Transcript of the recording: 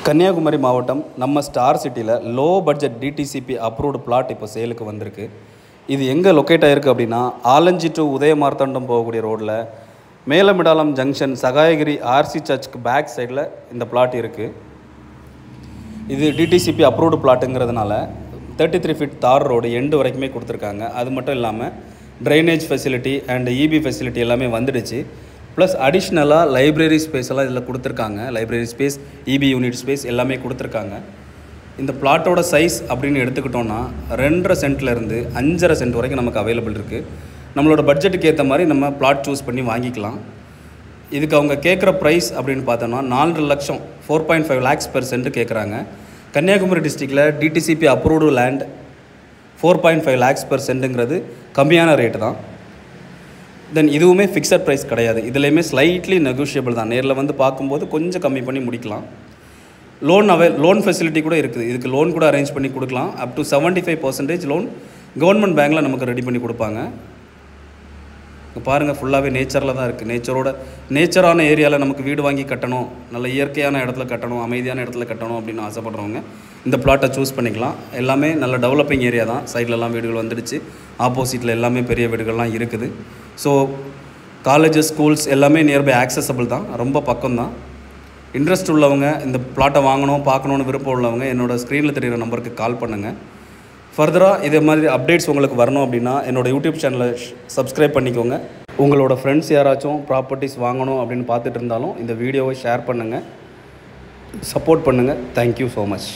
கன்னியாகுமரி மாவட்டம் நம்ம ஸ்டார் சிட்டியில் low budget DTCP approved plot இப்போ சேலுக்கு வந்திருக்கு. இது எங்கே லொக்கேட் ஆகிருக்கு அப்படின்னா, ஆலஞ்சி டு உதயமார்த்தண்டம் போகக்கூடிய ரோட்டில் மேலமிடாலம் ஜங்ஷன் சகாயகிரி ஆர்சி சர்ச்சுக்கு பேக் சைடில் இந்த பிளாட் இருக்குது. இது டிடிசிபி அப்ரூவ்டு பிளாட்டுங்கிறதுனால 33 ஃபீட் தார் ரோடு எண்டு வரைக்குமே கொடுத்துருக்காங்க. அது மட்டும் இல்லாமல் drainage facility and EB facility எல்லாமே வந்துடுச்சு. ப்ளஸ் அடிஷ்னலாக லைப்ரரி ஸ்பேஸ் எல்லாம் இதில் கொடுத்துருக்காங்க. Library space, EB unit space எல்லாமே கொடுத்துருக்காங்க. இந்த பிளாட்டோட சைஸ் அப்படின்னு எடுத்துக்கிட்டோன்னா 2.5 சென்ட்லேருந்து 5.5 சென்ட் வரைக்கும் நமக்கு அவைலபிள் இருக்குது. நம்மளோட பட்ஜெட்டுக்கு ஏற்ற மாதிரி நம்ம பிளாட் சூஸ் பண்ணி வாங்கிக்கலாம். இதுக்கு அவங்க கேட்குற ப்ரைஸ் அப்படின்னு பார்த்தோன்னா 4 லட்சம் 4.5 லேக்ஸ் பெர் சென்ட் கேட்குறாங்க. கன்னியாகுமரி டிஸ்ட்ரிக்டில் DTCP approved land 4.5 lakhs per சென்ட்டுங்கிறது கம்மியான ரேட்டு தான். தென் இதுவுமே ஃபிக்ஸட் ப்ரைஸ் கிடையாது. இதுலேயுமே ஸ்லைட்லி நெகோஷியபிள் தான். நேரில் வந்து பார்க்கும்போது கொஞ்சம் கம்மி பண்ணி முடிக்கலாம். லோன் ஃபெசிலிட்டி கூட இருக்குது. இதுக்கு லோன் கூட அரேஞ்ச் பண்ணி கொடுக்கலாம். அப் டு 75% லோன் கவர்மெண்ட் பேங்க்கில் நமக்கு ரெடி பண்ணி கொடுப்பாங்க. இப்போ பாருங்கள், ஃபுல்லாகவே நேச்சரில் தான் இருக்குது. நேச்சரான ஏரியாவில் நமக்கு வீடு வாங்கி கட்டணும், நல்ல இயற்கையான இடத்துல கட்டணும், அமைதியான இடத்துல கட்டணும் அப்படின்னு ஆசைப்படுறவங்க இந்த பிளாட்டை சூஸ் பண்ணிக்கலாம். எல்லாமே நல்ல டெவலப்பிங் ஏரியா தான். சைட்லலாம் வீடுகள் வந்துடுச்சு. ஆப்போசிட்டில் எல்லாமே பெரிய வீடுகள்லாம் இருக்குது. ஸோ காலேஜஸ், ஸ்கூல்ஸ் எல்லாமே நியர்பை ஆக்சசபிள் தான். ரொம்ப பக்கம்தான். இன்ட்ரெஸ்ட் உள்ளவங்க, இந்த பிளாட்டை வாங்கணும் பார்க்கணுன்னு விருப்பம் உள்ளவங்க என்னோடய ஸ்க்ரீனில் தெரிகிற நம்பருக்கு கால் பண்ணுங்கள். ஃபர்தராக இதே மாதிரி அப்டேட்ஸ் உங்களுக்கு வரணும் அப்படின்னா என்னோடய யூடியூப் சேனலை சப்ஸ்கிரைப் பண்ணிக்கோங்க. உங்களோட ஃப்ரெண்ட்ஸ் யாராச்சும் ப்ராப்பர்ட்டிஸ் வாங்கணும் அப்படின்னு பார்த்துட்டு இருந்தாலும் இந்த வீடியோவை ஷேர் பண்ணுங்கள், சப்போர்ட் பண்ணுங்கள். Thank you so much.